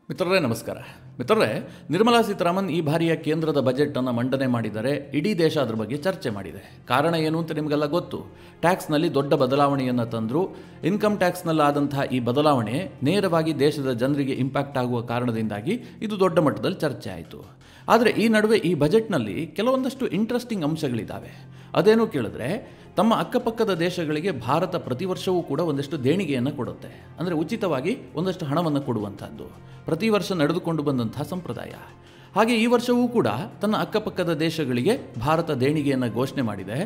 ಮಿತ್ರರೇ ನಮಸ್ಕಾರ. ಮಿತ್ರರೇ, ನಿರ್ಮಲಾ ಸೀತಾರಾಮನ್ ಈ ಬಾರಿಯ ಕೇಂದ್ರದ ಬಜೆಟ್ ಅನ್ನು ಮಂಡನೆ ಮಾಡಿದರೆ ಇಡೀ ದೇಶ ಅದರ ಬಗ್ಗೆ ಚರ್ಚೆ ಮಾಡಿದೆ. ಕಾರಣ ಏನು ಅಂತ ನಿಮಗೆಲ್ಲ ಗೊತ್ತು. ಟ್ಯಾಕ್ಸ್ನಲ್ಲಿ ದೊಡ್ಡ ಬದಲಾವಣೆಯನ್ನು ತಂದರು. ಇನ್ಕಮ್ ಟ್ಯಾಕ್ಸ್ನಲ್ಲಾದಂತಹ ಈ ಬದಲಾವಣೆ ನೇರವಾಗಿ ದೇಶದ ಜನರಿಗೆ ಇಂಪ್ಯಾಕ್ಟ್ ಆಗುವ ಕಾರಣದಿಂದಾಗಿ ಇದು ದೊಡ್ಡ ಮಟ್ಟದಲ್ಲಿ ಚರ್ಚೆ ಆಯಿತು. ಆದರೆ ಈ ನಡುವೆ ಈ ಬಜೆಟ್ನಲ್ಲಿ ಕೆಲವೊಂದಷ್ಟು ಇಂಟ್ರೆಸ್ಟಿಂಗ್ ಅಂಶಗಳಿದ್ದಾವೆ. ಅದೇನು ಕೇಳಿದ್ರೆ, ತಮ್ಮ ಅಕ್ಕಪಕ್ಕದ ದೇಶಗಳಿಗೆ ಭಾರತ ಪ್ರತಿ ವರ್ಷವೂ ಕೂಡ ಒಂದಷ್ಟು ದೇಣಿಗೆಯನ್ನು ಕೊಡುತ್ತೆ. ಅಂದರೆ ಉಚಿತವಾಗಿ ಒಂದಷ್ಟು ಹಣವನ್ನು ಕೊಡುವಂಥದ್ದು ಪ್ರತಿ ವರ್ಷ ನಡೆದುಕೊಂಡು ಬಂದಂತಹ ಸಂಪ್ರದಾಯ. ಹಾಗೆ ಈ ವರ್ಷವೂ ಕೂಡ ತನ್ನ ಅಕ್ಕಪಕ್ಕದ ದೇಶಗಳಿಗೆ ಭಾರತ ದೇಣಿಗೆಯನ್ನು ಘೋಷಣೆ ಮಾಡಿದೆ.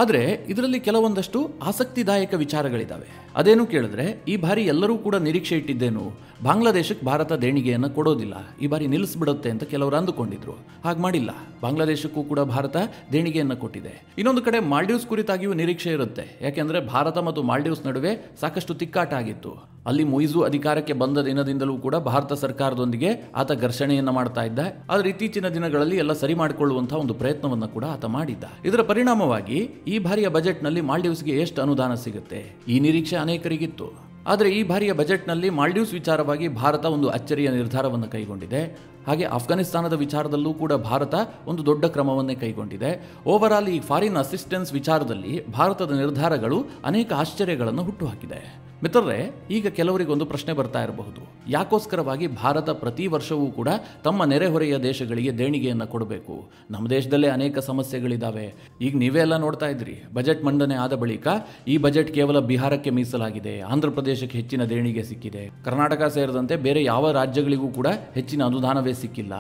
ಆದರೆ ಇದರಲ್ಲಿ ಕೆಲವೊಂದಷ್ಟು ಆಸಕ್ತಿದಾಯಕ ವಿಚಾರಗಳಿದ್ದಾವೆ. ಅದೇನು ಕೇಳಿದ್ರೆ, ಈ ಬಾರಿ ಎಲ್ಲರೂ ಕೂಡ ನಿರೀಕ್ಷೆ ಇಟ್ಟಿದ್ದೇನು, ಬಾಂಗ್ಲಾದೇಶಕ್ಕೆ ಭಾರತ ದೇಣಿಗೆಯನ್ನು ಕೊಡೋದಿಲ್ಲ, ಈ ಬಾರಿ ನಿಲ್ಲಿಸ್ಬಿಡುತ್ತೆ ಅಂತ ಕೆಲವರು ಅಂದುಕೊಂಡಿದ್ರು. ಹಾಗೆ ಮಾಡಿಲ್ಲ. ಬಾಂಗ್ಲಾದೇಶಕ್ಕೂ ಕೂಡ ಭಾರತ ದೇಣಿಗೆಯನ್ನು ಕೊಟ್ಟಿದೆ. ಇನ್ನೊಂದು ಕಡೆ ಮಾಲ್ಡೀವ್ಸ್ ಕುರಿತಾಗಿಯೂ ನಿರೀಕ್ಷೆ ಇರುತ್ತೆ. ಯಾಕೆಂದರೆ ಭಾರತ ಮತ್ತು ಮಾಲ್ಡೀವ್ಸ್ ನಡುವೆ ಸಾಕಷ್ಟು ತಿಕ್ಕಾಟ ಆಗಿತ್ತು. ಅಲ್ಲಿ ಮುಯಿಜು ಅಧಿಕಾರಕ್ಕೆ ಬಂದ ದಿನದಿಂದಲೂ ಕೂಡ ಭಾರತ ಸರ್ಕಾರದೊಂದಿಗೆ ಆತ ಘರ್ಷಣೆಯನ್ನು ಮಾಡ್ತಾ ಇದ್ದ. ಆದರೆ ಇತ್ತೀಚಿನ ದಿನಗಳಲ್ಲಿ ಎಲ್ಲ ಸರಿ ಮಾಡಿಕೊಳ್ಳುವಂತಹ ಒಂದು ಪ್ರಯತ್ನವನ್ನು ಕೂಡ ಆತ ಮಾಡಿದ್ದ. ಇದರ ಪರಿಣಾಮವಾಗಿ ಈ ಬಾರಿಯ ಬಜೆಟ್ನಲ್ಲಿ ಮಾಲ್ಡೀವ್ಸ್ಗೆ ಎಷ್ಟು ಅನುದಾನ ಸಿಗುತ್ತೆ, ಈ ನಿರೀಕ್ಷೆ ಅನೇಕರಿಗಿತ್ತು. ಆದರೆ ಈ ಬಾರಿಯ ಬಜೆಟ್ನಲ್ಲಿ ಮಾಲ್ಡೀವ್ಸ್ ವಿಚಾರವಾಗಿ ಭಾರತ ಒಂದು ಅಚ್ಚರಿಯ ನಿರ್ಧಾರವನ್ನು ಕೈಗೊಂಡಿದೆ. ಹಾಗೆ ಅಫ್ಘಾನಿಸ್ತಾನದ ವಿಚಾರದಲ್ಲೂ ಕೂಡ ಭಾರತ ಒಂದು ದೊಡ್ಡ ಕ್ರಮವನ್ನೇ ಕೈಗೊಂಡಿದೆ. ಓವರ್ ಆಲ್ ಈ ಫಾರಿನ್ ಅಸಿಸ್ಟೆನ್ಸ್ ವಿಚಾರದಲ್ಲಿ ಭಾರತದ ನಿರ್ಧಾರಗಳು ಅನೇಕ ಆಶ್ಚರ್ಯಗಳನ್ನು ಹುಟ್ಟುಹಾಕಿದೆ. ಮಿತ್ರರೇ, ಈಗ ಕೆಲವರಿಗೊಂದು ಪ್ರಶ್ನೆ ಬರ್ತಾ ಇರಬಹುದು. ಯಾಕೋಸ್ಕರವಾಗಿ ಭಾರತ ಪ್ರತಿ ವರ್ಷವೂ ಕೂಡ ತಮ್ಮ ನೆರೆಹೊರೆಯ ದೇಶಗಳಿಗೆ ದೇಣಿಗೆಯನ್ನು ಕೊಡಬೇಕು? ನಮ್ಮ ದೇಶದಲ್ಲೇ ಅನೇಕ ಸಮಸ್ಯೆಗಳಿದ್ದಾವೆ. ಈಗ ನೀವೇ ಎಲ್ಲ ನೋಡ್ತಾ ಇದ್ರಿ, ಬಜೆಟ್ ಮಂಡನೆ ಆದ ಬಳಿಕ ಈ ಬಜೆಟ್ ಕೇವಲ ಬಿಹಾರಕ್ಕೆ ಮೀಸಲಾಗಿದೆ, ಆಂಧ್ರ ಪ್ರದೇಶಕ್ಕೆ ಹೆಚ್ಚಿನ ದೇಣಿಗೆ ಸಿಕ್ಕಿದೆ, ಕರ್ನಾಟಕ ಸೇರಿದಂತೆ ಬೇರೆ ಯಾವ ರಾಜ್ಯಗಳಿಗೂ ಕೂಡ ಹೆಚ್ಚಿನ ಅನುದಾನವೇ ಸಿಕ್ಕಿಲ್ಲ,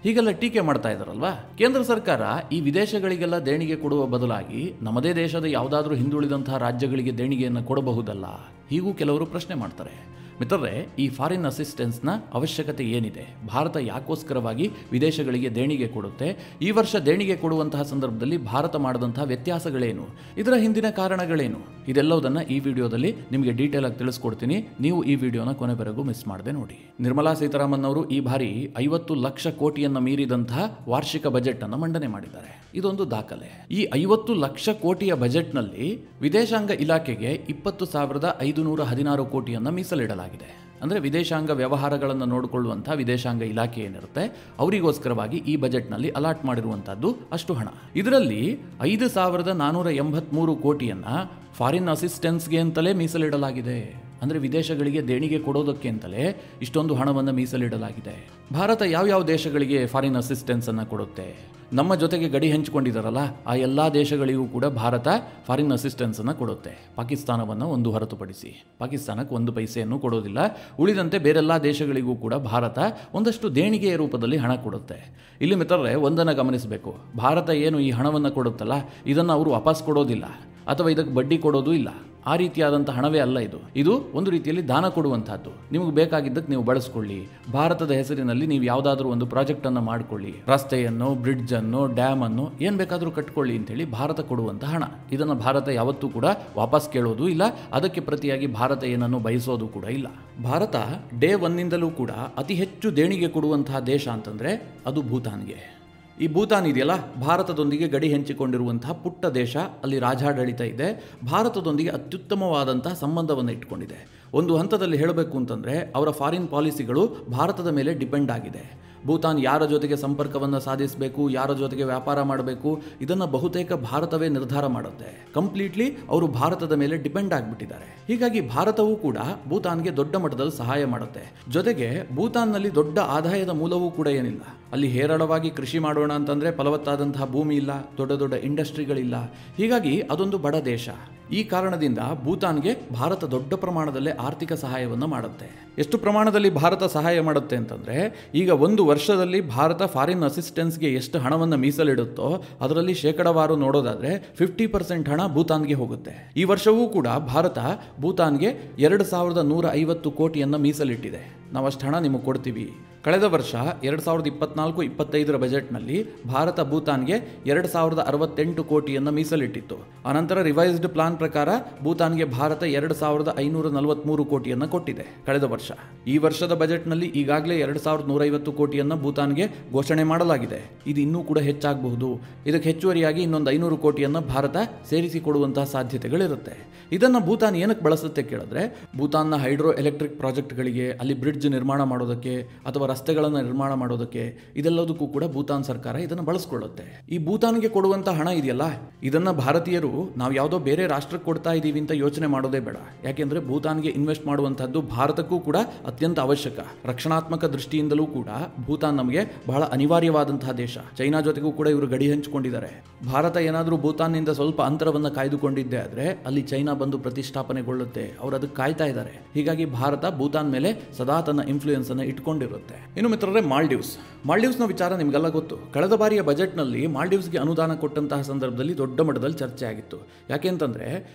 ಹೀಗೆಲ್ಲ ಟೀಕೆ ಮಾಡ್ತಾ ಇದ್ದಾರಲ್ವಾ. ಕೇಂದ್ರ ಸರ್ಕಾರ ಈ ವಿದೇಶಗಳಿಗೆಲ್ಲ ದೇಣಿಗೆ ಕೊಡುವ ಬದಲಾಗಿ ನಮ್ಮದೇ ದೇಶದ ಯಾವುದಾದ್ರೂ ಹಿಂದುಳಿದಂತಹ ರಾಜ್ಯಗಳಿಗೆ ದೇಣಿಗೆಯನ್ನು ಕೊಡಬಹುದಲ್ಲ? ಹೀಗೂ ಕೆಲವರು ಪ್ರಶ್ನೆ ಮಾಡ್ತಾರೆ. ಮಿತ್ರರೇ, ಈ ಫಾರಿನ್ ಅಸಿಸ್ಟೆನ್ಸ್ನ ಅವಶ್ಯಕತೆ ಏನಿದೆ? ಭಾರತ ಯಾಕೋಸ್ಕರವಾಗಿ ವಿದೇಶಗಳಿಗೆ ದೇಣಿಗೆ ಕೊಡುತ್ತೆ? ಈ ವರ್ಷ ದೇಣಿಗೆ ಕೊಡುವಂತಹ ಸಂದರ್ಭದಲ್ಲಿ ಭಾರತ ಮಾಡಿದಂತಹ ವ್ಯತ್ಯಾಸಗಳೇನು? ಇದರ ಹಿಂದಿನ ಕಾರಣಗಳೇನು? ಇದೆಲ್ಲವುದನ್ನು ಈ ವಿಡಿಯೋದಲ್ಲಿ ನಿಮಗೆ ಡೀಟೇಲ್ ಆಗಿ ತಿಳಿಸ್ಕೊಡ್ತೀನಿ. ನೀವು ಈ ವಿಡಿಯೋನ ಕೊನೆವರೆಗೂ ಮಿಸ್ ಮಾಡದೆ ನೋಡಿ. ನಿರ್ಮಲಾ ಸೀತಾರಾಮನ್ ಅವರು ಈ ಬಾರಿ 50 ಲಕ್ಷ ಕೋಟಿಯನ್ನು ಮೀರಿದಂತಹ ವಾರ್ಷಿಕ ಬಜೆಟ್ ಅನ್ನು ಮಂಡನೆ ಮಾಡಿದ್ದಾರೆ. ಇದೊಂದು ದಾಖಲೆ. ಈ 50 ಲಕ್ಷ ಕೋಟಿಯ ಬಜೆಟ್ನಲ್ಲಿ ವಿದೇಶಾಂಗ ಇಲಾಖೆಗೆ 20,516 ಕೋಟಿಯನ್ನು ಮೀಸಲಿಡಲಾಗಿದೆ. ಅಂದರೆ ವಿದೇಶಾಂಗ ವ್ಯವಹಾರಗಳನ್ನು ನೋಡಿಕೊಳ್ಳುವಂತಹ ವಿದೇಶಾಂಗ ಇಲಾಖೆ ಏನಿರುತ್ತೆ ಅವರಿಗೋಸ್ಕರವಾಗಿ ಈ ಬಜೆಟ್ನಲ್ಲಿ ಅಲಾಟ್ ಮಾಡಿರುವಂತಹದ್ದು ಅಷ್ಟು ಹಣ. ಇದರಲ್ಲಿ 5,483 ಕೋಟಿಯನ್ನು ಫಾರಿನ್ ಅಸಿಸ್ಟೆನ್ಸ್ಗೆ ಅಂತಲೇ ಮೀಸಲಿಡಲಾಗಿದೆ. ಅಂದರೆ ವಿದೇಶಗಳಿಗೆ ದೇಣಿಗೆ ಕೊಡೋದಕ್ಕೆ ಅಂತಲೇ ಇಷ್ಟೊಂದು ಹಣವನ್ನು ಮೀಸಲಿಡಲಾಗಿದೆ. ಭಾರತ ಯಾವ್ಯಾವ ದೇಶಗಳಿಗೆ ಫಾರಿನ್ ಅಸಿಸ್ಟೆನ್ಸ್ ಅನ್ನು ಕೊಡುತ್ತೆ? ನಮ್ಮ ಜೊತೆಗೆ ಗಡಿ ಹಂಚಿಕೊಂಡಿದ್ದಾರಲ್ಲ ಆ ಎಲ್ಲ ದೇಶಗಳಿಗೂ ಕೂಡ ಭಾರತ ಫಾರಿನ್ ಅಸಿಸ್ಟೆನ್ಸ್ ಅನ್ನು ಕೊಡುತ್ತೆ, ಪಾಕಿಸ್ತಾನವನ್ನು ಒಂದು ಹೊರತುಪಡಿಸಿ. ಪಾಕಿಸ್ತಾನಕ್ಕೆ 1 ಪೈಸೆಯನ್ನು ಕೊಡೋದಿಲ್ಲ. ಉಳಿದಂತೆ ಬೇರೆಲ್ಲ ದೇಶಗಳಿಗೂ ಕೂಡ ಭಾರತ ಒಂದಷ್ಟು ದೇಣಿಗೆಯ ರೂಪದಲ್ಲಿ ಹಣ ಕೊಡುತ್ತೆ. ಇಲ್ಲಿ ಮಿತ್ರರೇ, ಒಂದನ್ನು ಗಮನಿಸಬೇಕು. ಭಾರತ ಏನು ಈ ಹಣವನ್ನು ಕೊಡುತ್ತಲ್ಲ, ಇದನ್ನು ಅವರು ವಾಪಸ್ ಕೊಡೋದಿಲ್ಲ ಅಥವಾ ಇದಕ್ಕೆ ಬಡ್ಡಿ ಕೊಡೋದು ಇಲ್ಲ. ಆ ರೀತಿಯಾದಂಥ ಹಣವೇ ಅಲ್ಲ ಇದು. ಇದು ಒಂದು ರೀತಿಯಲ್ಲಿ ದಾನ ಕೊಡುವಂತಹದ್ದು. ನಿಮಗೆ ಬೇಕಾಗಿದ್ದಕ್ಕೆ ನೀವು ಬಳಸ್ಕೊಳ್ಳಿ. ಭಾರತದ ಹೆಸರಿನಲ್ಲಿ ನೀವು ಯಾವುದಾದ್ರೂ ಒಂದು ಪ್ರಾಜೆಕ್ಟನ್ನು ಮಾಡಿಕೊಳ್ಳಿ, ರಸ್ತೆಯನ್ನು, ಬ್ರಿಡ್ಜನ್ನು, ಡ್ಯಾಮ್ ಅನ್ನು ಏನು ಬೇಕಾದರೂ ಕಟ್ಕೊಳ್ಳಿ ಅಂತೇಳಿ ಭಾರತ ಕೊಡುವಂಥ ಹಣ. ಇದನ್ನು ಭಾರತ ಯಾವತ್ತೂ ಕೂಡ ವಾಪಸ್ ಕೇಳೋದು ಇಲ್ಲ. ಅದಕ್ಕೆ ಪ್ರತಿಯಾಗಿ ಭಾರತ ಏನನ್ನು ಬಯಸೋದು ಕೂಡ ಇಲ್ಲ. ಭಾರತ ಡೇ 1ನಿಂದಲೂ ಕೂಡ ಅತಿ ಹೆಚ್ಚು ದೇಣಿಗೆ ಕೊಡುವಂತಹ ದೇಶ ಅಂತಂದರೆ ಅದು ಭೂತಾನ್ಗೆ. ಈ ಭೂತಾನ್ ಇದೆಯಲ್ಲ, ಭಾರತದೊಂದಿಗೆ ಗಡಿ ಹಂಚಿಕೊಂಡಿರುವಂತಹ ಪುಟ್ಟ ದೇಶ. ಅಲ್ಲಿ ರಾಜಾಡಳಿತ ಇದೆ. ಭಾರತದೊಂದಿಗೆ ಅತ್ಯುತ್ತಮವಾದಂತಹ ಸಂಬಂಧವನ್ನು ಇಟ್ಕೊಂಡಿದೆ. ಒಂದು ಹಂತದಲ್ಲಿ ಹೇಳಬೇಕು ಅಂತಂದರೆ ಅವರ ಫಾರಿನ್ ಪಾಲಿಸಿಗಳು ಭಾರತದ ಮೇಲೆ ಡಿಪೆಂಡ್ ಆಗಿದೆ. ಭೂತಾನ್ ಯಾರ ಜೊತೆಗೆ ಸಂಪರ್ಕವನ್ನು ಸಾಧಿಸಬೇಕು, ಯಾರ ಜೊತೆಗೆ ವ್ಯಾಪಾರ ಮಾಡಬೇಕು, ಇದನ್ನು ಬಹುತೇಕ ಭಾರತವೇ ನಿರ್ಧಾರ ಮಾಡುತ್ತೆ. ಕಂಪ್ಲೀಟ್ಲಿ ಅವರು ಭಾರತದ ಮೇಲೆ ಡಿಪೆಂಡ್ ಆಗಿಬಿಟ್ಟಿದ್ದಾರೆ. ಹೀಗಾಗಿ ಭಾರತವೂ ಕೂಡ ಭೂತಾನ್ಗೆ ದೊಡ್ಡ ಮಟ್ಟದಲ್ಲಿ ಸಹಾಯ ಮಾಡುತ್ತೆ. ಜೊತೆಗೆ ಭೂತಾನ್ನಲ್ಲಿ ದೊಡ್ಡ ಆದಾಯದ ಮೂಲವೂ ಕೂಡ ಏನಿಲ್ಲ. ಅಲ್ಲಿ ಹೇರಳವಾಗಿ ಕೃಷಿ ಮಾಡೋಣ ಅಂತಂದರೆ ಫಲವತ್ತಾದಂತಹ ಭೂಮಿ ಇಲ್ಲ, ದೊಡ್ಡ ದೊಡ್ಡ ಇಂಡಸ್ಟ್ರಿಗಳಿಲ್ಲ. ಹೀಗಾಗಿ ಅದೊಂದು ಬಡ ದೇಶ. ಈ ಕಾರಣದಿಂದ ಭೂತಾನ್ಗೆ ಭಾರತ ದೊಡ್ಡ ಪ್ರಮಾಣದಲ್ಲಿ ಆರ್ಥಿಕ ಸಹಾಯವನ್ನು ಮಾಡುತ್ತೆ. ಎಷ್ಟು ಪ್ರಮಾಣದಲ್ಲಿ ಭಾರತ ಸಹಾಯ ಮಾಡುತ್ತೆ ಅಂತಂದರೆ, ಈಗ ಒಂದು ವರ್ಷದಲ್ಲಿ ಭಾರತ ಫಾರಿನ್ ಅಸಿಸ್ಟೆನ್ಸ್ಗೆ ಎಷ್ಟು ಹಣವನ್ನು ಮೀಸಲಿಡುತ್ತೋ ಅದರಲ್ಲಿ ಶೇಕಡವಾರು ನೋಡೋದಾದರೆ 50% ಹಣ ಭೂತಾನ್ಗೆ ಹೋಗುತ್ತೆ. ಈ ವರ್ಷವೂ ಕೂಡ ಭಾರತ ಭೂತಾನ್ಗೆ 2,150 ಕೋಟಿಯನ್ನು ಮೀಸಲಿಟ್ಟಿದೆ. ನಾವು ಅಷ್ಟು ಹಣ ನಿಮಗೆ ಕೊಡ್ತೀವಿ, ಕಳೆದ ವರ್ಷ 2024-25 ಬಜೆಟ್ನಲ್ಲಿ ಭಾರತ ಭೂತಾನ್ಗೆ 2068 ಕೋಟಿಯನ್ನು ಮೀಸಲಿಟ್ಟಿತ್ತು. ಅನಂತರ ರಿವೈಸ್ಡ್ ಪ್ಲಾನ್ ಪ್ರಕಾರ ಭೂತಾನ್ಗೆ ಭಾರತ 2543 ಕೋಟಿಯನ್ನು ಕೊಟ್ಟಿದೆ ಕಳೆದ ವರ್ಷ. ಈ ವರ್ಷದ ಬಜೆಟ್ನಲ್ಲಿ ಈಗಾಗಲೇ 2150 ಕೋಟಿಯನ್ನು ಭೂತಾನ್ಗೆ ಘೋಷಣೆ ಮಾಡಲಾಗಿದೆ. ಇದು ಇನ್ನೂ ಕೂಡ ಹೆಚ್ಚಾಗಬಹುದು. ಇದಕ್ಕೆ ಹೆಚ್ಚುವರಿಯಾಗಿ ಇನ್ನೊಂದು 500 ಕೋಟಿಯನ್ನು ಭಾರತ ಸೇರಿಸಿಕೊಡುವಂತಹ ಸಾಧ್ಯತೆಗಳಿರುತ್ತೆ. ಇದನ್ನು ಭೂತಾನ್ ಏನಕ್ಕೆ ಬಳಸುತ್ತೆ ಕೇಳಿದ್ರೆ, ಭೂತಾನ್ನ ಹೈಡ್ರೋ ಎಲೆಕ್ಟ್ರಿಕ್ ಪ್ರಾಜೆಕ್ಟ್ಗಳಿಗೆ, ಅಲ್ಲಿ ಬ್ರಿಡ್ಜ್ ನಿರ್ಮಾಣ ಮಾಡೋದಕ್ಕೆ ಅಥವಾ ರಸ್ತೆಗಳನ್ನು ನಿರ್ಮಾಣ ಮಾಡೋದಕ್ಕೆ, ಇದೆಲ್ಲದಕ್ಕೂ ಕೂಡ ಭೂತಾನ್ ಸರ್ಕಾರ ಇದನ್ನು ಬಳಸ್ಕೊಳ್ಳುತ್ತೆ. ಈ ಭೂತಾನ್ಗೆ ಕೊಡುವಂಥ ಹಣ ಇದೆಯಲ್ಲ, ಇದನ್ನು ಭಾರತೀಯರು ನಾವು ಯಾವುದೋ ಬೇರೆ ರಾಷ್ಟ್ರಕ್ಕೆ ಕೊಡ್ತಾ ಇದ್ದೀವಿ ಅಂತ ಯೋಚನೆ ಮಾಡೋದೇ ಬೇಡ. ಯಾಕೆಂದರೆ ಭೂತಾನ್ಗೆ ಇನ್ವೆಸ್ಟ್ ಮಾಡುವಂಥದ್ದು ಭಾರತಕ್ಕೂ ಕೂಡ ಅತ್ಯಂತ ಅವಶ್ಯಕ. ರಕ್ಷಣಾತ್ಮಕ ದೃಷ್ಟಿಯಿಂದಲೂ ಕೂಡ ಭೂತಾನ್ ನಮಗೆ ಬಹಳ ಅನಿವಾರ್ಯವಾದಂತಹ ದೇಶ. ಚೈನಾ ಜೊತೆಗೂ ಕೂಡ ಇವರು ಗಡಿ ಹಂಚಿಕೊಂಡಿದ್ದಾರೆ. ಭಾರತ ಏನಾದರೂ ಭೂತಾನ್ನಿಂದ ಸ್ವಲ್ಪ ಅಂತರವನ್ನು ಕಾಯ್ದುಕೊಂಡಿದ್ದೆ ಆದರೆ ಅಲ್ಲಿ ಚೈನಾ ಬಂದು ಪ್ರತಿಷ್ಠಾಪನೆಗೊಳ್ಳುತ್ತೆ. ಅವರು ಅದಕ್ಕೆ ಕಾಯ್ತಾ ಇದ್ದಾರೆ. ಹೀಗಾಗಿ ಭಾರತ ಭೂತಾನ್ ಮೇಲೆ ಸದಾ ತನ್ನ ಇನ್ಫ್ಲೂಯೆನ್ಸ್ ಅನ್ನು ಇಟ್ಕೊಂಡಿರುತ್ತೆ. ಇನ್ನು ಮಿತ್ರರೇ, ಮಾಲ್ಡೀವ್ಸ್ನ ವಿಚಾರ ನಿಮಗೆಲ್ಲ ಗೊತ್ತು. ಕಳೆದ ಬಾರಿಯ ಬಜೆಟ್ನಲ್ಲಿ ಮಾಲ್ಡೀವ್ಸ್ಗೆ ಅನುದಾನ ಕೊಟ್ಟಂತಹ ಸಂದರ್ಭದಲ್ಲಿ ದೊಡ್ಡ ಮಟ್ಟದಲ್ಲಿ ಚರ್ಚೆ ಆಗಿತ್ತು. ಯಾಕೆಂತಂದ್ರೆ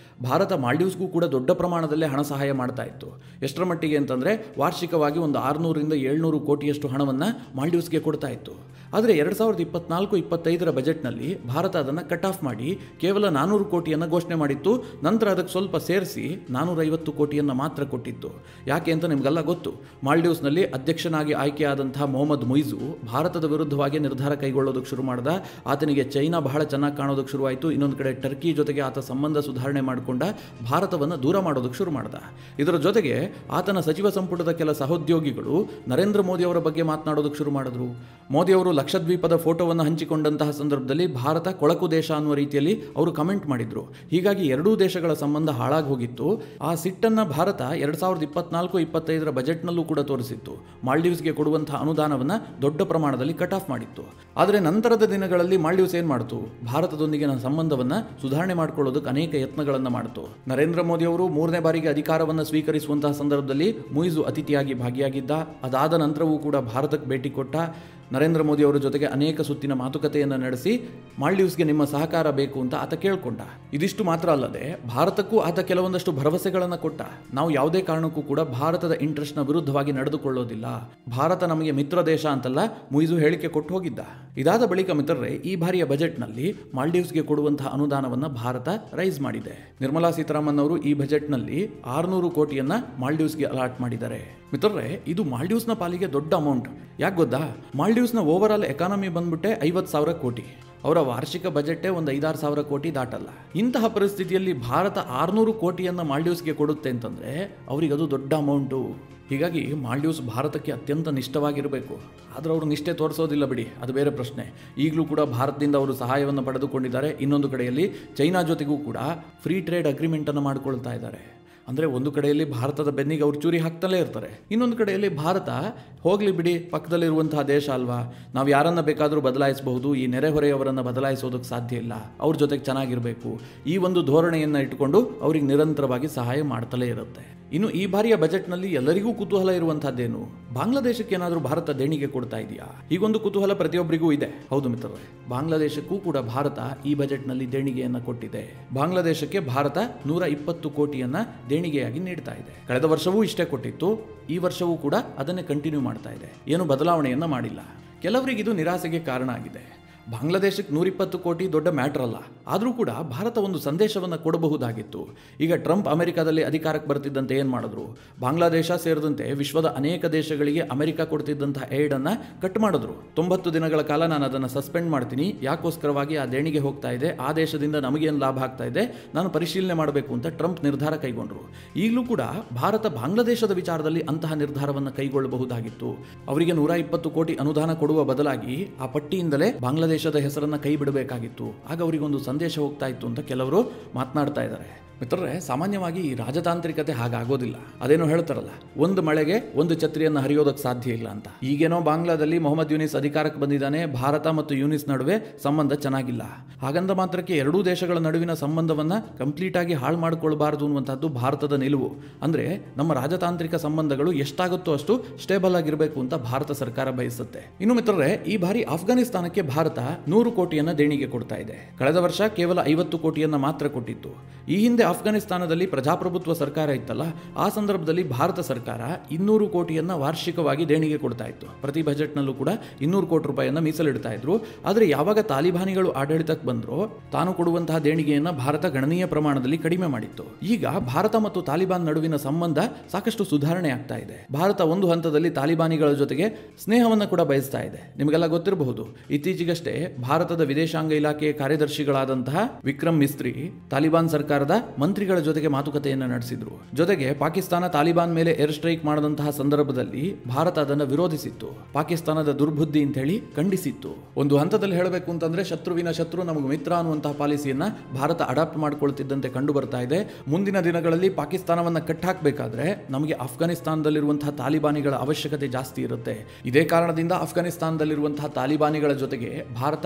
ಭಾರತ ಮಾಲ್ಡೀವ್ಸ್ಗೂ ಕೂಡ ದೊಡ್ಡ ಪ್ರಮಾಣದಲ್ಲಿ ಹಣ ಸಹಾಯ ಮಾಡ್ತಾ ಇತ್ತು. ಎಷ್ಟರ ಮಟ್ಟಿಗೆ ಅಂತಂದ್ರೆ ವಾರ್ಷಿಕವಾಗಿ ಒಂದು 600-700 ಕೋಟಿಯಷ್ಟು ಹಣವನ್ನು ಮಾಲ್ಡೀವ್ಸ್ಗೆ ಕೊಡ್ತಾ ಇತ್ತು. ಆದರೆ 2024-25 ಬಜೆಟ್ನಲ್ಲಿ ಭಾರತ ಅದನ್ನು ಕಟ್ ಆಫ್ ಮಾಡಿ ಕೇವಲ 400 ಕೋಟಿಯನ್ನು ಘೋಷಣೆ ಮಾಡಿತ್ತು. ನಂತರ ಅದಕ್ಕೆ ಸ್ವಲ್ಪ ಸೇರಿಸಿ 450 ಕೋಟಿಯನ್ನು ಮಾತ್ರ ಕೊಟ್ಟಿತ್ತು. ಯಾಕೆ ಅಂತ ನಿಮಗೆಲ್ಲ ಗೊತ್ತು. ಮಾಲ್ಡೀವ್ಸ್ನಲ್ಲಿ ಅಧ್ಯಕ್ಷನಾಗಿ ಆಯ್ಕೆಯಾದಂತಹ ಮೊಹಮ್ಮದ್ ಮುಯಿಜು ಭಾರತದ ವಿರುದ್ಧವಾಗಿ ನಿರ್ಧಾರ ಕೈಗೊಳ್ಳೋದಕ್ಕೆ ಶುರು ಮಾಡ್ದ. ಆತನಿಗೆ ಚೈನಾ ಬಹಳ ಚೆನ್ನಾಗಿ ಕಾಣೋದಕ್ಕೆ ಶುರುವಾಯಿತು. ಇನ್ನೊಂದು ಕಡೆ ಟರ್ಕಿ ಜೊತೆಗೆ ಆತ ಸಂಬಂಧ ಸುಧಾರಣೆ ಮಾಡಿಕೊಂಡ ಭಾರತವನ್ನು ದೂರ ಮಾಡೋದಕ್ಕೆ ಶುರು ಮಾಡ್ದ. ಇದರ ಜೊತೆಗೆ ಆತನ ಸಚಿವ ಸಂಪುಟದ ಕೆಲ ಸಹೋದ್ಯೋಗಿಗಳು ನರೇಂದ್ರ ಮೋದಿ ಅವರ ಬಗ್ಗೆ ಮಾತನಾಡೋದಕ್ಕೆ ಶುರು ಮಾಡಿದ್ರು. ಮೋದಿ ಅವರು ಲಕ್ಷದ್ವೀಪದ ಫೋಟೋವನ್ನು ಹಂಚಿಕೊಂಡಂತಹ ಸಂದರ್ಭದಲ್ಲಿ ಭಾರತ ಕೊಳಕು ದೇಶ ಅನ್ನುವ ರೀತಿಯಲ್ಲಿ ಅವರು ಕಮೆಂಟ್ ಮಾಡಿದ್ರು. ಹೀಗಾಗಿ ಎರಡೂ ದೇಶಗಳ ಸಂಬಂಧ ಹಾಳಾಗಿ ಹೋಗಿತ್ತು. ಆ ಸಿಟ್ಟನ್ನು ಭಾರತ 2024-25 ಬಜೆಟ್ನಲ್ಲೂ ಕೂಡ ತೋರಿಸಿತ್ತು. ಮಾಲ್ಡೀವ್ಸ್ಗೆ ಕೊಡುವಂತಹ ಅನುದಾನವನ್ನು ದೊಡ್ಡ ಪ್ರಮಾಣದಲ್ಲಿ ಕಟ್ ಆಫ್ ಮಾಡಿತ್ತು. ಆದರೆ ನಂತರದ ದಿನಗಳಲ್ಲಿ ಮಾಲ್ಡೀವ್ಸ್ ಏನು ಮಾಡ್ತು, ಭಾರತದೊಂದಿಗಿನ ಸಂಬಂಧವನ್ನು ಸುಧಾರಣೆ ಮಾಡಿಕೊಳ್ಳೋದಕ್ಕೆ ಅನೇಕ ಯತ್ನಗಳನ್ನು ಮಾಡಿತು. ನರೇಂದ್ರ ಮೋದಿ ಅವರು 3ನೇ ಬಾರಿಗೆ ಅಧಿಕಾರವನ್ನು ಸ್ವೀಕರಿಸುವಂತಹ ಸಂದರ್ಭದಲ್ಲಿ ಮುಯಿಜು ಅತಿಥಿಯಾಗಿ ಭಾಗಿಯಾಗಿದ್ದ. ಅದಾದ ನಂತರವೂ ಕೂಡ ಭಾರತಕ್ಕೆ ಭೇಟಿ ಕೊಟ್ಟ. ನರೇಂದ್ರ ಮೋದಿ ಅವರ ಜೊತೆಗೆ ಅನೇಕ ಸುತ್ತಿನ ಮಾತುಕತೆಯನ್ನು ನಡೆಸಿ ಮಾಲ್ಡೀವ್ಸ್ಗೆ ನಿಮ್ಮ ಸಹಕಾರ ಬೇಕು ಅಂತ ಆತ ಕೇಳಿಕೊಂಡ. ಇದಿಷ್ಟು ಮಾತ್ರ ಅಲ್ಲದೆ ಭಾರತಕ್ಕೂ ಆತ ಕೆಲವೊಂದಷ್ಟು ಭರವಸೆಗಳನ್ನು ಕೊಟ್ಟ. ನಾವು ಯಾವುದೇ ಕಾರಣಕ್ಕೂ ಕೂಡ ಭಾರತದ ಇಂಟ್ರೆಸ್ಟ್ನ ವಿರುದ್ಧವಾಗಿ ನಡೆದುಕೊಳ್ಳೋದಿಲ್ಲ, ಭಾರತ ನಮಗೆ ಮಿತ್ರ ದೇಶ ಅಂತೆಲ್ಲ ಮುಯಿಜು ಹೇಳಿಕೆ ಕೊಟ್ಟು ಹೋಗಿದ್ದ. ಇದಾದ ಬಳಿಕ ಮಿತ್ರರೇ, ಈ ಬಾರಿಯ ಬಜೆಟ್ನಲ್ಲಿ ಮಾಲ್ಡೀವ್ಸ್ಗೆ ಕೊಡುವಂತಹ ಅನುದಾನವನ್ನು ಭಾರತ ರೈಸ್ ಮಾಡಿದೆ. ನಿರ್ಮಲಾ ಸೀತಾರಾಮನ್ ಅವರು ಈ ಬಜೆಟ್ನಲ್ಲಿ 600 ಕೋಟಿಯನ್ನು ಮಾಲ್ಡೀವ್ಸ್ಗೆ ಅಲಾಟ್ ಮಾಡಿದ್ದಾರೆ. ಮಿತ್ರರೇ, ಇದು ಮಾಲ್ಡೀವ್ಸ್ನ ಪಾಲಿಗೆ ದೊಡ್ಡ ಅಮೌಂಟ್. ಯಾಕೆ ಗೊತ್ತಾ? ಮಾಲ್ಡೀವ್ಸ್ನ ಓವರ್ ಆಲ್ ಎಕಾನಮಿ ಬಂದ್ಬಿಟ್ಟೆ 50,000 ಕೋಟಿ. ಅವರ ವಾರ್ಷಿಕ ಬಜೆಟೇ ಒಂದು 5-6 ಕೋಟಿ ದಾಟಲ್ಲ. ಇಂತಹ ಪರಿಸ್ಥಿತಿಯಲ್ಲಿ ಭಾರತ 600 ಕೋಟಿಯನ್ನು ಮಾಲ್ಡೀವ್ಸ್ಗೆ ಕೊಡುತ್ತೆ ಅಂತಂದರೆ ಅವರಿಗೆ ಅದು ದೊಡ್ಡ ಅಮೌಂಟು. ಹೀಗಾಗಿ ಮಾಲ್ಡೀವ್ಸ್ ಭಾರತಕ್ಕೆ ಅತ್ಯಂತ ನಿಷ್ಠವಾಗಿರಬೇಕು. ಆದರೆ ಅವರು ನಿಷ್ಠೆ ತೋರಿಸೋದಿಲ್ಲ ಬಿಡಿ, ಅದು ಬೇರೆ ಪ್ರಶ್ನೆ. ಈಗಲೂ ಕೂಡ ಭಾರತದಿಂದ ಅವರು ಸಹಾಯವನ್ನು ಪಡೆದುಕೊಂಡಿದ್ದಾರೆ. ಇನ್ನೊಂದು ಕಡೆಯಲ್ಲಿ ಚೈನಾ ಜೊತೆಗೂ ಕೂಡ ಫ್ರೀ ಟ್ರೇಡ್ ಅಗ್ರಿಮೆಂಟನ್ನು ಮಾಡಿಕೊಳ್ತಾ ಇದ್ದಾರೆ. ಅಂದರೆ ಒಂದು ಕಡೆಯಲ್ಲಿ ಭಾರತದ ಬೆನ್ನಿಗೆ ಅವರು ಚೂರಿ ಹಾಕ್ತಲೇ ಇರ್ತಾರೆ. ಇನ್ನೊಂದು ಕಡೆಯಲ್ಲಿ ಭಾರತ ಹೋಗಲಿ ಬಿಡಿ, ಪಕ್ಕದಲ್ಲಿರುವಂತಹ ದೇಶ ಅಲ್ವಾ, ನಾವು ಯಾರನ್ನು ಬೇಕಾದರೂ ಬದಲಾಯಿಸಬಹುದು, ಈ ನೆರೆಹೊರೆಯವರನ್ನು ಬದಲಾಯಿಸೋದಕ್ಕೆ ಸಾಧ್ಯ ಇಲ್ಲ, ಅವ್ರ ಜೊತೆಗೆ ಚೆನ್ನಾಗಿರಬೇಕು, ಈ ಒಂದು ಧೋರಣೆಯನ್ನು ಇಟ್ಟುಕೊಂಡು ಅವ್ರಿಗೆ ನಿರಂತರವಾಗಿ ಸಹಾಯ ಮಾಡ್ತಲೇ ಇರುತ್ತೆ. ಇನ್ನು ಈ ಬಾರಿಯ ಬಜೆಟ್ನಲ್ಲಿ ಎಲ್ಲರಿಗೂ ಕುತೂಹಲ ಇರುವಂತಹದ್ದೇನು, ಬಾಂಗ್ಲಾದೇಶಕ್ಕೆ ಏನಾದರೂ ಭಾರತ ದೇಣಿಗೆ ಕೊಡ್ತಾ ಇದೆಯಾ? ಹೀಗೊಂದು ಕುತೂಹಲ ಪ್ರತಿಯೊಬ್ಬರಿಗೂ ಇದೆ. ಹೌದು ಮಿತ್ರರೇ, ಬಾಂಗ್ಲಾದೇಶಕ್ಕೂ ಕೂಡ ಭಾರತ ಈ ಬಜೆಟ್ನಲ್ಲಿ ದೇಣಿಗೆಯನ್ನು ಕೊಟ್ಟಿದೆ. ಬಾಂಗ್ಲಾದೇಶಕ್ಕೆ ಭಾರತ 120 ಕೋಟಿಯನ್ನು ದೇಣಿಗೆಯಾಗಿ ನೀಡ್ತಾ ಇದೆ. ಕಳೆದ ವರ್ಷವೂ ಇಷ್ಟೇ ಕೊಟ್ಟಿತ್ತು, ಈ ವರ್ಷವೂ ಕೂಡ ಅದನ್ನೇ ಕಂಟಿನ್ಯೂ ಮಾಡ್ತಾ ಇದೆ. ಏನು ಬದಲಾವಣೆಯನ್ನು ಮಾಡಿಲ್ಲ. ಕೆಲವರಿಗೆ ಇದು ನಿರಾಸೆಗೆ ಕಾರಣ ಆಗಿದೆ. ಬಾಂಗ್ಲಾದೇಶಕ್ಕೆ 120 ಕೋಟಿ ದೊಡ್ಡ ಮ್ಯಾಟರ್ ಅಲ್ಲ. ಆದರೂ ಕೂಡ ಭಾರತ ಒಂದು ಸಂದೇಶವನ್ನು ಕೊಡಬಹುದಾಗಿತ್ತು. ಈಗ ಟ್ರಂಪ್ ಅಮೆರಿಕಾದಲ್ಲಿ ಅಧಿಕಾರಕ್ಕೆ ಬರ್ತಿದ್ದಂತೆ ಏನು ಮಾಡಿದ್ರು, ಬಾಂಗ್ಲಾದೇಶ ಸೇರಿದಂತೆ ವಿಶ್ವದ ಅನೇಕ ದೇಶಗಳಿಗೆ ಅಮೆರಿಕ ಕೊಡ್ತಿದ್ದಂತಹ ಏಡನ್ನು ಕಟ್ ಮಾಡಿದ್ರು. 90 ದಿನಗಳ ಕಾಲ ನಾನು ಅದನ್ನು ಸಸ್ಪೆಂಡ್ ಮಾಡ್ತೀನಿ, ಯಾಕೋಸ್ಕರವಾಗಿ ಆ ದೇಣಿಗೆ ಹೋಗ್ತಾ ಇದೆ, ಆ ದೇಶದಿಂದ ನಮಗೇನು ಲಾಭ ಆಗ್ತಾ ಇದೆ, ನಾನು ಪರಿಶೀಲನೆ ಮಾಡಬೇಕು ಅಂತ ಟ್ರಂಪ್ ನಿರ್ಧಾರ ಕೈಗೊಂಡ್ರು. ಈಗಲೂ ಕೂಡ ಭಾರತ ಬಾಂಗ್ಲಾದೇಶದ ವಿಚಾರದಲ್ಲಿ ಅಂತಹ ನಿರ್ಧಾರವನ್ನು ಕೈಗೊಳ್ಳಬಹುದಾಗಿತ್ತು. ಅವರಿಗೆ 120 ಕೋಟಿ ಅನುದಾನ ಕೊಡುವ ಬದಲಾಗಿ ಆ ಪಟ್ಟಿಯಿಂದಲೇ ಬಾಂಗ್ಲಾದೇಶದ ಹೆಸರನ್ನ ಕೈ ಬಿಡಬೇಕಾಗಿತ್ತು. ಆಗ ಅವರಿಗೊಂದು ಸಂದೇಶ ಹೋಗ್ತಾ ಇತ್ತು ಅಂತ ಕೆಲವರು ಮಾತನಾಡ್ತಾ ಇದ್ದಾರೆ. ಮಿತ್ರರೇ, ಸಾಮಾನ್ಯವಾಗಿ ಈ ರಾಜತಾಂತ್ರಿಕತೆ ಹಾಗಾಗೋದಿಲ್ಲ. ಅದೇನೋ ಹೇಳ್ತಾರಲ್ಲ, ಒಂದು ಮಳೆಗೆ ಒಂದು ಛತ್ರಿಯನ್ನು ಹರಿಯೋದಕ್ಕೆ ಸಾಧ್ಯ ಇಲ್ಲ ಅಂತ. ಈಗೇನೋ ಬಾಂಗ್ಲಾದಲ್ಲಿ ಮೊಹಮ್ಮದ್ ಯೂನಿಸ್ ಅಧಿಕಾರಕ್ಕೆ ಬಂದಿದ್ದಾನೆ, ಭಾರತ ಮತ್ತು ಯೂನಿಸ್ ನಡುವೆ ಸಂಬಂಧ ಚೆನ್ನಾಗಿಲ್ಲ. ಹಾಗಂದ ಮಾತ್ರಕ್ಕೆ ಎರಡೂ ದೇಶಗಳ ನಡುವಿನ ಸಂಬಂಧವನ್ನು ಕಂಪ್ಲೀಟ್ ಆಗಿ ಹಾಳು ಮಾಡಿಕೊಳ್ಬಾರದು ಅನ್ನುವಂಥದ್ದು ಭಾರತದ ನಿಲುವು. ಅಂದರೆ ನಮ್ಮ ರಾಜತಾಂತ್ರಿಕ ಸಂಬಂಧಗಳು ಎಷ್ಟಾಗುತ್ತೋ ಅಷ್ಟು ಸ್ಟೇಬಲ್ ಆಗಿರಬೇಕು ಅಂತ ಭಾರತ ಸರ್ಕಾರ ಬಯಸುತ್ತೆ. ಇನ್ನು ಮಿತ್ರರೇ, ಈ ಬಾರಿ ಅಫ್ಘಾನಿಸ್ತಾನಕ್ಕೆ ಭಾರತ 100 ಕೋಟಿಯನ್ನು ದೇಣಿಗೆ ಕೊಡ್ತಾ ಇದೆ. ಕಳೆದ ವರ್ಷ ಕೇವಲ 50 ಕೋಟಿಯನ್ನು ಮಾತ್ರ ಕೊಟ್ಟಿತ್ತು. ಈ ಹಿಂದೆ ಅಫ್ಘಾನಿಸ್ತಾನದಲ್ಲಿ ಪ್ರಜಾಪ್ರಭುತ್ವ ಸರ್ಕಾರ ಇತ್ತಲ್ಲ, ಆ ಸಂದರ್ಭದಲ್ಲಿ ಭಾರತ ಸರ್ಕಾರ 200 ಕೋಟಿಯನ್ನ ವಾರ್ಷಿಕವಾಗಿ ದೇಣಿಗೆ ಕೊಡ್ತಾ ಇತ್ತು. ಪ್ರತಿ ಬಜೆಟ್ನಲ್ಲೂ ಕೂಡ 200 ಕೋಟಿ ರೂಪಾಯಿಯನ್ನ ಮೀಸಲಿಡ್ತಾ ಇದ್ರು. ಆದರೆ ಯಾವಾಗ ತಾಲಿಬಾನಿಗಳು ಆಡಳಿತಕ್ಕೆ ಬಂದ್ರು, ತಾನು ಕೊಡುವಂತಹ ದೇಣಿಗೆಯನ್ನ ಭಾರತ ಗಣನೀಯ ಪ್ರಮಾಣದಲ್ಲಿ ಕಡಿಮೆ ಮಾಡಿತ್ತು. ಈಗ ಭಾರತ ಮತ್ತು ತಾಲಿಬಾನ್ ನಡುವಿನ ಸಂಬಂಧ ಸಾಕಷ್ಟು ಸುಧಾರಣೆ ಆಗ್ತಾ ಇದೆ. ಭಾರತ ಒಂದು ಹಂತದಲ್ಲಿ ತಾಲಿಬಾನಿಗಳ ಜೊತೆಗೆ ಸ್ನೇಹವನ್ನು ಕೂಡ ಬಯಸ್ತಾ ಇದೆ. ನಿಮಗೆಲ್ಲ ಗೊತ್ತಿರಬಹುದು, ಇತ್ತೀಚೆಗಷ್ಟೇ ಭಾರತದ ವಿದೇಶಾಂಗ ಇಲಾಖೆಯ ಕಾರ್ಯದರ್ಶಿಗಳಾದಂತಹ ವಿಕ್ರಮ್ ಮಿಸ್ತ್ರಿ ತಾಲಿಬಾನ್ ಸರ್ಕಾರದ ಮಂತ್ರಿಗಳ ಜೊತೆಗೆ ಮಾತುಕತೆಯನ್ನು ನಡೆಸಿದ್ರು. ಜೊತೆಗೆ ಪಾಕಿಸ್ತಾನ ತಾಲಿಬಾನ್ ಮೇಲೆ ಏರ್ ಸ್ಟ್ರೈಕ್ ಮಾಡಿದಂತಹ ಸಂದರ್ಭದಲ್ಲಿ ಭಾರತ ಅದನ್ನು ವಿರೋಧಿಸಿತ್ತು. ಪಾಕಿಸ್ತಾನದ ದುರ್ಬುದ್ಧಿ ಅಂತ ಹೇಳಿ ಖಂಡಿಸಿತ್ತು. ಒಂದು ಹಂತದಲ್ಲಿ ಹೇಳಬೇಕು ಅಂತಂದ್ರೆ ಶತ್ರುವಿನ ಶತ್ರು ನಮಗೆ ಮಿತ್ರ ಅನ್ನುವಂತಹ ಪಾಲಿಸಿಯನ್ನ ಭಾರತ ಅಡಾಪ್ಟ್ ಮಾಡಿಕೊಳ್ತಿದ್ದಂತೆ ಕಂಡು ಬರ್ತಾ ಇದೆ. ಮುಂದಿನ ದಿನಗಳಲ್ಲಿ ಪಾಕಿಸ್ತಾನವನ್ನ ಕಟ್ಟಾಕಬೇಕಾದ್ರೆ ನಮಗೆ ಅಫ್ಘಾನಿಸ್ತಾನದಲ್ಲಿರುವಂತಹ ತಾಲಿಬಾನಿಗಳ ಅವಶ್ಯಕತೆ ಜಾಸ್ತಿ ಇರುತ್ತೆ. ಇದೇ ಕಾರಣದಿಂದ ಅಫ್ಘಾನಿಸ್ತಾನದಲ್ಲಿರುವಂತಹ ತಾಲಿಬಾನಿಗಳ ಜೊತೆಗೆ ಭಾರತ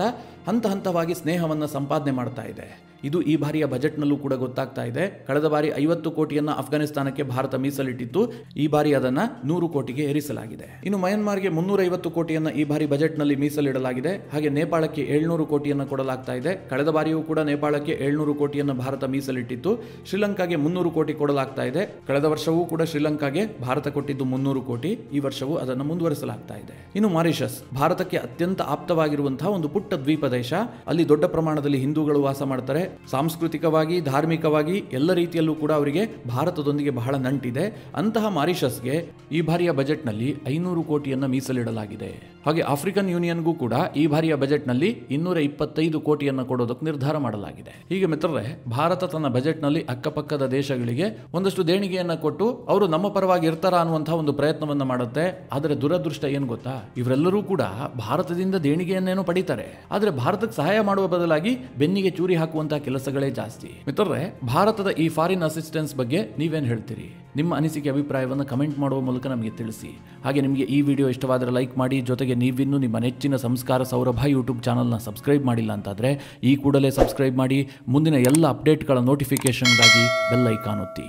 ಹಂತ ಹಂತವಾಗಿ ಸ್ನೇಹವನ್ನು ಸಂಪಾದನೆ ಮಾಡ್ತಾ ಇದೆ. ಇದು ಈ ಬಾರಿಯ ಬಜೆಟ್ನಲ್ಲೂ ಕೂಡ ಗೊತ್ತಾಗ್ತಾ ಇದೆ. ಕಳೆದ ಬಾರಿ 50 ಕೋಟಿಯನ್ನ ಅಫ್ಘಾನಿಸ್ತಾನಕ್ಕೆ ಭಾರತ ಮೀಸಲಿಟ್ಟಿತ್ತು. ಈ ಬಾರಿ ಅದನ್ನ 100 ಕೋಟಿಗೆ ಏರಿಸಲಾಗಿದೆ. ಇನ್ನು ಮಯನ್ಮಾರ್ಗೆ 350 ಕೋಟಿಯನ್ನ ಈ ಬಾರಿ ಬಜೆಟ್ನಲ್ಲಿ ಮೀಸಲಿಡಲಾಗಿದೆ. ಹಾಗೆ ನೇಪಾಳಕ್ಕೆ 700 ಕೋಟಿಯನ್ನ ಕೊಡಲಾಗ್ತಾ ಇದೆ. ಕಳೆದ ಬಾರಿಯೂ ಕೂಡ ನೇಪಾಳಕ್ಕೆ 700 ಕೋಟಿಯನ್ನ ಭಾರತ ಮೀಸಲಿಟ್ಟಿತ್ತು. ಶ್ರೀಲಂಕಾಗೆ 300 ಕೋಟಿ ಕೊಡಲಾಗ್ತಾ ಇದೆ. ಕಳೆದ ವರ್ಷವೂ ಕೂಡ ಶ್ರೀಲಂಕಾಗೆ ಭಾರತ ಕೊಟ್ಟಿದ್ದು 300 ಕೋಟಿ. ಈ ವರ್ಷವೂ ಅದನ್ನು ಮುಂದುವರಿಸಲಾಗ್ತಾ ಇದೆ. ಇನ್ನು ಮಾರಿಷಸ್ ಭಾರತಕ್ಕೆ ಅತ್ಯಂತ ಆಪ್ತವಾಗಿರುವಂತಹ ಒಂದು ಪುಟ್ಟ ದ್ವೀಪ ದೇಶ. ಅಲ್ಲಿ ದೊಡ್ಡ ಪ್ರಮಾಣದಲ್ಲಿ ಹಿಂದೂಗಳು ವಾಸ ಮಾಡ್ತಾರೆ. ಸಾಂಸ್ಕೃತಿಕವಾಗಿ, ಧಾರ್ಮಿಕವಾಗಿ ಎಲ್ಲ ರೀತಿಯಲ್ಲೂ ಕೂಡ ಅವರಿಗೆ ಭಾರತದೊಂದಿಗೆ ಬಹಳ ನಂಟಿದೆ. ಅಂತಹ ಮಾರಿಷಸ್ಗೆ ಈ ಬಾರಿಯ ಬಜೆಟ್ನಲ್ಲಿ 500 ಕೋಟಿಯನ್ನ ಮೀಸಲಿಡಲಾಗಿದೆ. ಹಾಗೆ ಆಫ್ರಿಕನ್ ಯೂನಿಯನ್ಗೂ ಕೂಡ ಈ ಬಾರಿಯ ಬಜೆಟ್ನಲ್ಲಿ 225 ಕೋಟಿಯನ್ನು ಕೊಡೋದಕ್ಕೆ ನಿರ್ಧಾರ ಮಾಡಲಾಗಿದೆ. ಹೀಗೆ ಮಿತ್ರರೇ, ಭಾರತ ತನ್ನ ಬಜೆಟ್ನಲ್ಲಿ ಅಕ್ಕಪಕ್ಕದ ದೇಶಗಳಿಗೆ ಒಂದಷ್ಟು ದೇಣಿಗೆಯನ್ನು ಕೊಟ್ಟು ಅವರು ನಮ್ಮ ಪರವಾಗಿ ಇರ್ತಾರ ಅನ್ನುವಂತಹ ಒಂದು ಪ್ರಯತ್ನವನ್ನು ಮಾಡುತ್ತೆ. ಆದರೆ ದುರದೃಷ್ಟ ಏನು ಗೊತ್ತಾ, ಇವರೆಲ್ಲರೂ ಕೂಡ ಭಾರತದಿಂದ ದೇಣಿಗೆಯನ್ನೇನೋ ಪಡಿತಾರೆ, ಆದರೆ ಭಾರತಕ್ಕೆ ಸಹಾಯ ಮಾಡುವ ಬದಲಾಗಿ ಬೆನ್ನಿಗೆ ಚೂರಿ ಹಾಕುವಂತಹ ಕೆಲಸಗಳೇ ಜಾಸ್ತಿ. ಮಿತ್ರರೇ, ಭಾರತದ ಈ ಫಾರಿನ್ ಅಸಿಸ್ಟೆನ್ಸ್ ಬಗ್ಗೆ ನೀವೇನು ಹೇಳ್ತೀರಿ? ನಿಮ್ಮ ಅನಿಸಿಕೆ ಅಭಿಪ್ರಾಯವನ್ನು ಕಮೆಂಟ್ ಮಾಡುವ ಮೂಲಕ ನಮಗೆ ತಿಳಿಸಿ. ಹಾಗೆ ನಿಮಗೆ ಈ ವಿಡಿಯೋ ಇಷ್ಟವಾದರೆ ಲೈಕ್ ಮಾಡಿ. ಜೊತೆಗೆ ನೀವಿನ್ನೂ ನಿಮ್ಮ ನೆಚ್ಚಿನ ಸಂಸ್ಕಾರ ಸೌರಭ ಯೂಟ್ಯೂಬ್ ಚಾನಲ್ನ ಸಬ್ಸ್ಕ್ರೈಬ್ ಮಾಡಿಲ್ಲ ಅಂತಾದರೆ ಈ ಕೂಡಲೇ ಸಬ್ಸ್ಕ್ರೈಬ್ ಮಾಡಿ. ಮುಂದಿನ ಎಲ್ಲ ಅಪ್ಡೇಟ್ಗಳ ನೋಟಿಫಿಕೇಷನ್ಗಾಗಿ ಬೆಲ್ ಐಕಾನ್ ಒತ್ತಿ.